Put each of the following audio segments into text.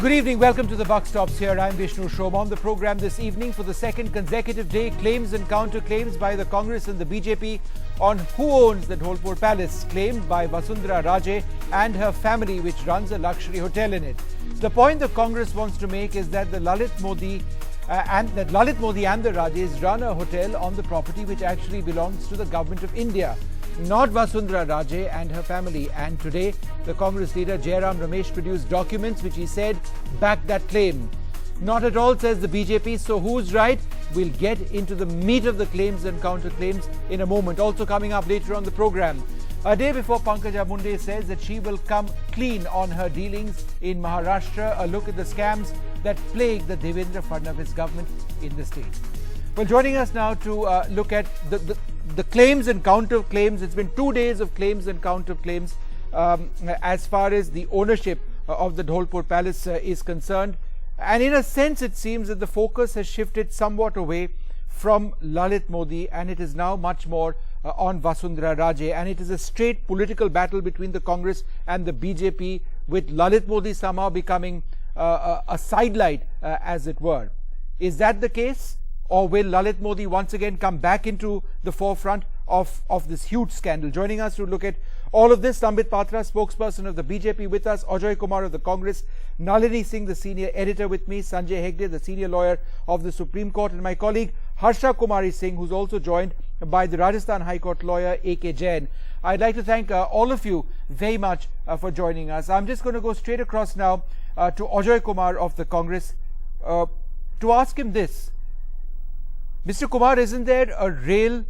Good evening. Welcome to the Buck Stops here. I'm Vishnu Sharma. On the program this evening for the second consecutive day, claims and counterclaims by the Congress and the BJP on who owns the Dholpur Palace, claimed by Vasundhara Raje and her family, which runs a luxury hotel in it. The point the Congress wants to make is that Lalit Modi and the Rajes run a hotel on the property which actually belongs to the government of India, not Vasundhara Raje and her family. And today, the Congress leader Jairam Ramesh produced documents which he said back that claim. Not at all, says the BJP. So who's right? We'll get into the meat of the claims and counterclaims in a moment. Also coming up later on the program, a day before Pankaja Munde says that she will come clean on her dealings in Maharashtra, a look at the scams that plague the Devendra Fadnavis government in the state. Well, joining us now to look at the claims and counterclaims. It's been 2 days of claims and counterclaims as far as the ownership of the Dholpur Palace is concerned. And in a sense, it seems that the focus has shifted somewhat away from Lalit Modi, and it is now much more on Vasundhara Raje. And it is a straight political battle between the Congress and the BJP, with Lalit Modi somehow becoming a sidelight, as it were. Is that the case? Or will Lalit Modi once again come back into the forefront of this huge scandal? Joining us to look at all of this, Sambit Patra, spokesperson of the BJP, with us, Ajoy Kumar of the Congress, Nalini Singh, the senior editor, with me, Sanjay Hegde, the senior lawyer of the Supreme Court, and my colleague Harsha Kumari Singh, who's also joined by the Rajasthan High Court lawyer A.K. Jain. I'd like to thank all of you very much for joining us. I'm just going to go straight across now to Ajoy Kumar of the Congress to ask him this. Mr. Kumar, isn't there a real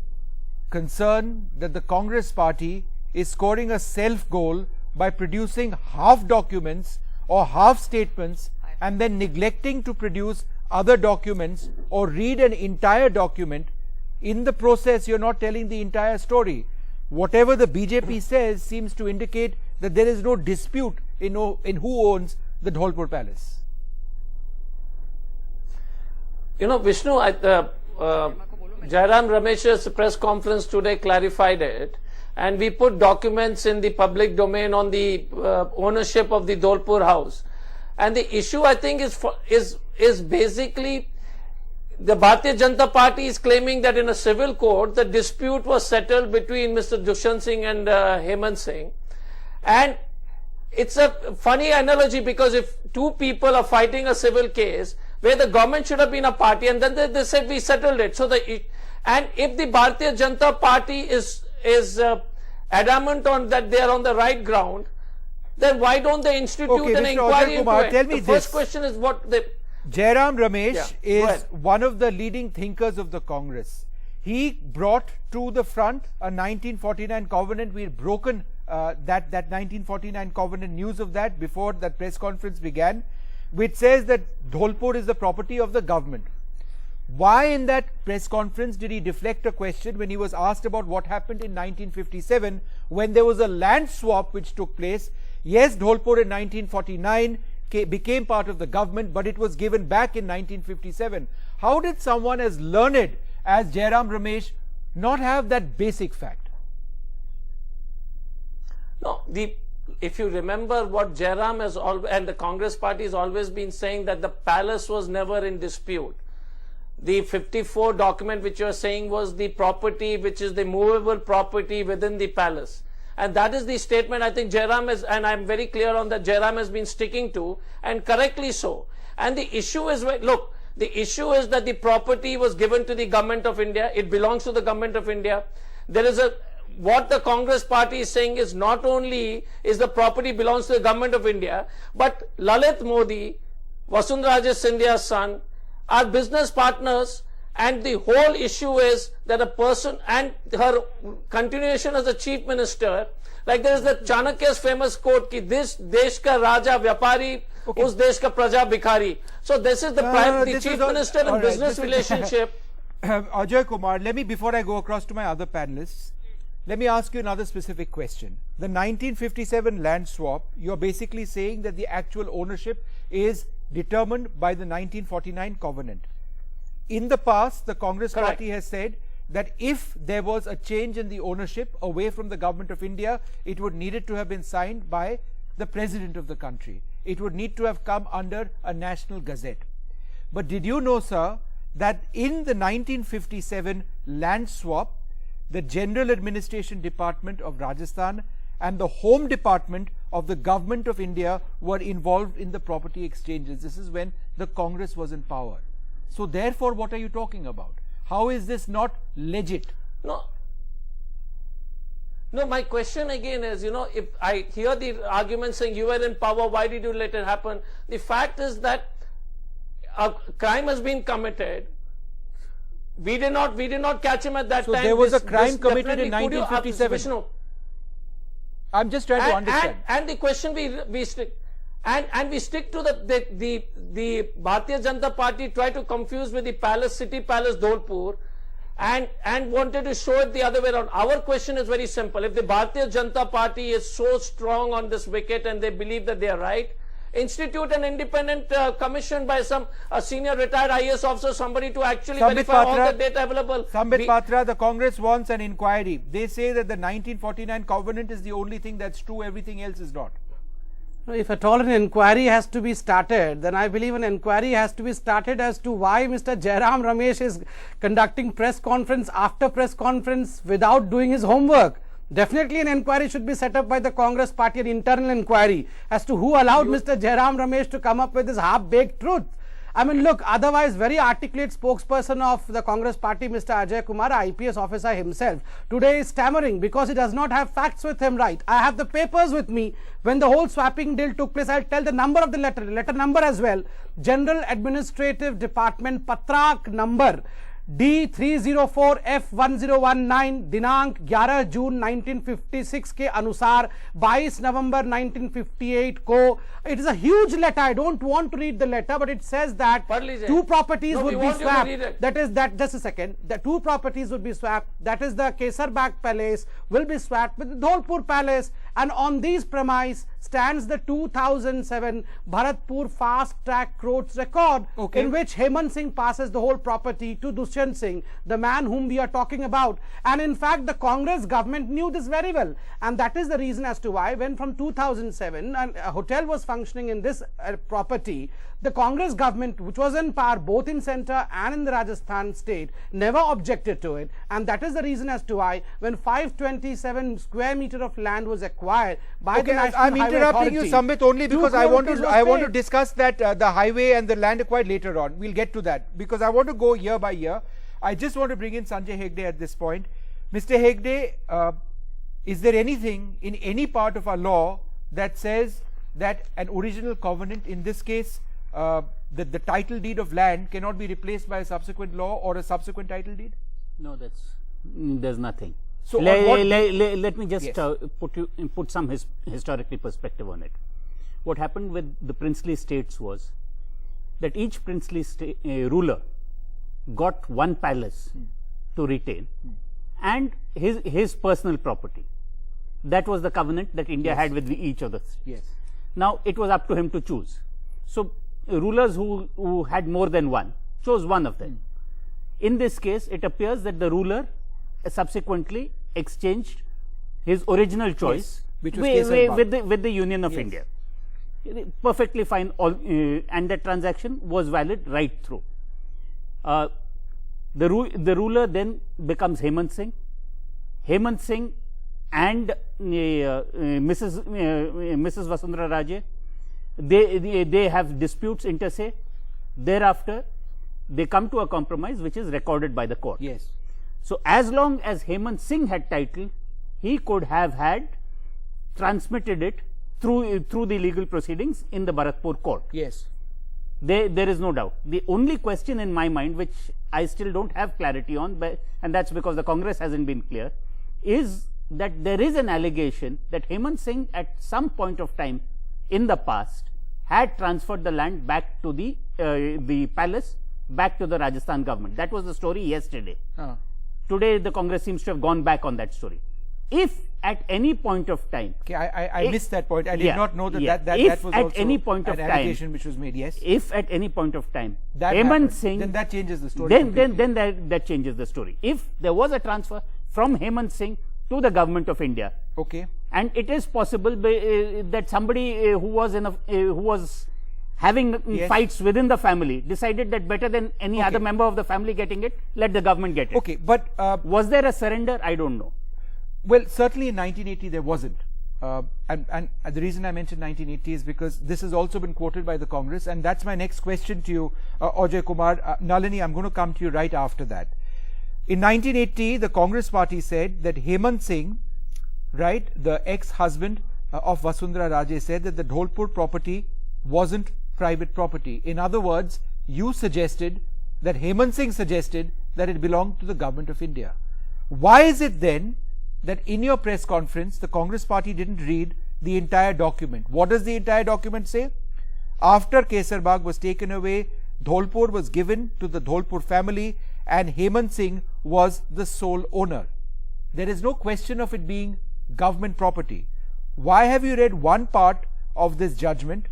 concern that the Congress party is scoring a self-goal by producing half documents or half statements and then neglecting to produce other documents or read an entire document? In the process, you're not telling the entire story. Whatever the BJP says seems to indicate that there is no dispute in who owns the Dholpur Palace. You know, Vishnu, Jairam Ramesh's press conference today clarified it, and we put documents in the public domain on the ownership of the Dholpur house. And the issue, I think, is basically the Bharatiya Janata Party is claiming that in a civil court the dispute was settled between Mr. Dushant Singh and Hemant Singh. And it's a funny analogy, because if two people are fighting a civil case where the government should have been a party, and then they said we settled it. So and if the Bharatiya Janata Party is adamant on that they are on the right ground, then why don't they institute an inquiry into it? Tell me the first question is what they... Jairam Ramesh is one of the leading thinkers of the Congress. He brought to the front a 1949 covenant. We had broken that 1949 covenant, news of that before that press conference began, which says that Dholpur is the property of the government. Why in that press conference did he deflect a question when he was asked about what happened in 1957 when there was a land swap which took place? Yes, Dholpur in 1949 became part of the government, but it was given back in 1957. How did someone as learned as Jairam Ramesh not have that basic fact? No, if you remember what Jairam has and the Congress party has always been saying, that the palace was never in dispute. The 54 document which you are saying was the property which is the movable property within the palace. And that is the statement I think Jairam has, and I'm very clear on that, Jairam has been sticking to, and correctly so. And the issue is, look, the issue is that the property was given to the government of India. It belongs to the government of India. There is what the Congress party is saying is not only is the property belongs to the government of India, but Lalit Modi, Vasundhara Raje Scindia's son, are business partners, and the whole issue is that a person and her continuation as a chief minister, like there is the Chanakya's famous quote, ki this desh ka raja vyapari, us desh ka praja bhikhari. So this is the chief minister and business relationship. Ajoy Kumar, before I go across to my other panelists, let me ask you another specific question. The 1957 land swap, you're basically saying that the actual ownership is determined by the 1949 covenant. In the past, the Congress party has said that if there was a change in the ownership away from the government of India, it would needed to have been signed by the president of the country. it would need to have come under a national gazette. But did you know, sir, that in the 1957 land swap, the General Administration Department of Rajasthan and the Home Department of the Government of India were involved in the property exchanges? This is when the Congress was in power. So therefore, what are you talking about? How is this not legit? No, my question again is, if I hear the argument saying you were in power, why did you let it happen? The fact is that a crime has been committed. We did not catch him at that time. So there was a crime committed in 1957. I'm just trying to understand. And the question we stick, and we stick to the Bharatiya Janata Party tried to confuse with the palace, city palace, Dholpur, and wanted to show it the other way around. Our question is very simple. If the Bharatiya Janata Party is so strong on this wicket and they believe that they are right, institute an independent commission by some senior retired IAS officer, somebody to actually verify all the data available. Sambit Patra, the Congress wants an inquiry. They say that the 1949 covenant is the only thing that's true, everything else is not. If at all an inquiry has to be started, then I believe an inquiry has to be started as to why Mr. Jairam Ramesh is conducting press conference after press conference without doing his homework. Definitely an inquiry should be set up by the Congress party, an internal inquiry as to who allowed Mr. Jairam Ramesh to come up with this half-baked truth. I mean, look, otherwise very articulate spokesperson of the Congress party, Mr. Ajay Kumar, IPS officer himself, today is stammering because he does not have facts with him right. I have the papers with me. When the whole swapping deal took place, I'll tell the number of the letter number as well. General Administrative Department Patrak number D304F1019 दिनांक 11 जून 1956 के अनुसार 22 नवंबर 1958 को, it is a huge letter. I don't want to read the letter, but it says that two properties would be swapped. That is that, just a second, the two properties would be swapped. That is the Kesarbagh Palace will be swapped with the Dholpur Palace, and on these premise stands the 2007 Bharatpur fast track courts record, in which Hemant Singh passes the whole property to Dushyant Singh, the man whom we are talking about. And in fact, the Congress government knew this very well, and that is the reason as to why when from 2007 a hotel was functioning in this property, the Congress government, which was in power both in centre and in the Rajasthan state, never objected to it. And that is the reason as to why when 527 square meter of land was acquired by the National I'm Highway interrupting Authority, you, Sambit, only because I want to paid. discuss that the highway and the land acquired later on. We'll get to that because I want to go year by year. I just want to bring in Sanjay Hegde at this point. Mr. Hegde, is there anything in any part of our law that says that an original covenant, in this case the title deed of land, cannot be replaced by a subsequent law or a subsequent title deed? No, there's nothing. So let me just yes. put some historical perspective on it. What happened with the princely states was that each princely ruler got one palace to retain and his personal property. That was the covenant that India had with each of the states. Yes. Now it was up to him to choose. So rulers who had more than one chose one of them. In this case, it appears that the ruler subsequently exchanged his original choice which was with the Union of India. Perfectly fine, and that transaction was valid right through. The ruler then becomes Hemant Singh. Hemant Singh and Mrs. Vasundhara Raje, they have disputes inter se. Thereafter, they come to a compromise which is recorded by the court. Yes. So as long as Hemant Singh had title, he could have had transmitted it through the legal proceedings in the Bharatpur court. Yes. There is no doubt. The only question in my mind, which I still don't have clarity on, and that's because the Congress hasn't been clear, is that there is an allegation that Hemant Singh at some point of time in the past had transferred the land back to the palace, back to the Rajasthan government. That was the story yesterday. Today the Congress seems to have gone back on that story. If at any point of time, okay, I missed that point. I did not know that was at also any point of an time, allegation which was made. Yes. If at any point of time Hemant Singh, then that changes the story. Then that changes the story. If there was a transfer from Hemant Singh to the government of India, okay, And it is possible that somebody who was having Yes. fights within the family decided that better than any Okay. other member of the family getting it, let the government get it. Okay, but Was there a surrender? I don't know. well, certainly in 1980 there wasn't. And the reason I mentioned 1980 is because this has also been quoted by the Congress, and that's my next question to you, Ajay Kumar. Nalini, I'm going to come to you right after that. In 1980, the Congress party said that Hemant Singh, right, the ex-husband of Vasundhara Raje, said that the Dholpur property wasn't private property. In other words, you suggested that Hemant Singh suggested that it belonged to the government of India. Why is it then that in your press conference, the Congress party didn't read the entire document? What does the entire document say? After Kesarbagh was taken away, Dholpur was given to the Dholpur family and Hemant Singh was the sole owner. There is no question of it being government property. Why have you read one part of this judgment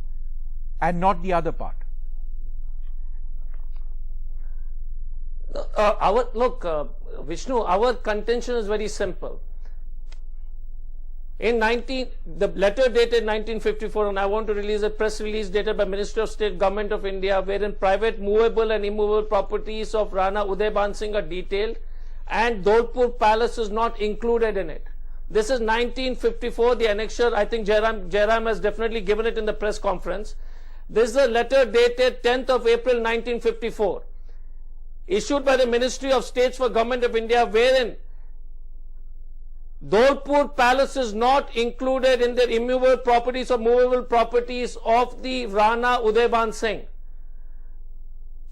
and not the other part? Vishnu, our contention is very simple. The letter dated 1954, and I want to release a press release dated by Minister of State, Government of India, wherein private movable and immovable properties of Rana Udayban Singh are detailed, and Dholpur Palace is not included in it. This is 1954, the annexure. I think Jairam has definitely given it in the press conference. This is a letter dated 10th of April 1954, issued by the Ministry of States for Government of India, wherein Dholpur Palace is not included in the immovable properties or movable properties of the Rana Udayban Singh.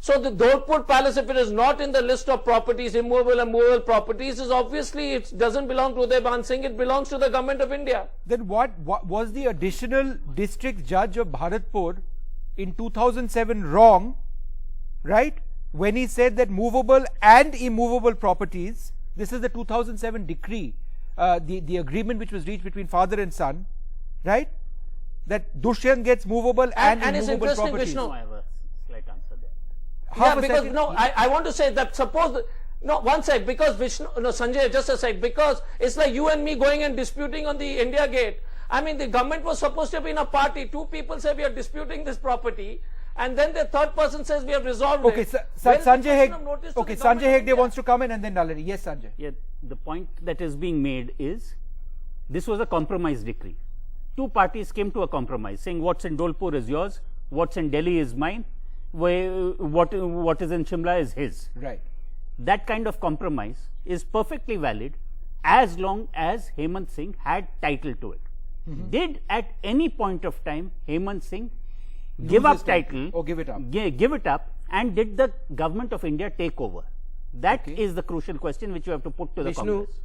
So the Dholpur Palace, if it is not in the list of properties, immovable and movable properties, is obviously it doesn't belong to Udayban Singh, it belongs to the government of India. Then what was the additional district judge of Bharatpur in 2007 wrong, right, when he said that movable and immovable properties, this is the 2007 decree, the agreement which was reached between father and son, right, that Dushyant gets movable and it's immovable interesting, properties. Vishnu. I have a slight answer there. Half a because second. no, I want to say that suppose one sec, because Vishnu, no, Sanjay, just a sec, because it's like you and me going and disputing on the India Gate. I mean, the government was supposed to be in a party. Two people say we are disputing this property, and then the third person says we have resolved Okay, it. Sanjay Hegde wants to come in, and then Nalini. Yes, Sanjay. Yeah, the point that is being made is this was a compromise decree. Two parties came to a compromise saying what's in Dholpur is yours, what's in Delhi is mine, what is in Shimla is his. Right. That kind of compromise is perfectly valid as long as Hemant Singh had title to it. Did at any point of time Hemant Singh give up title or give it up? Give it up, and did the government of India take over? That is the crucial question which you have to put to the Vishnu, Congress.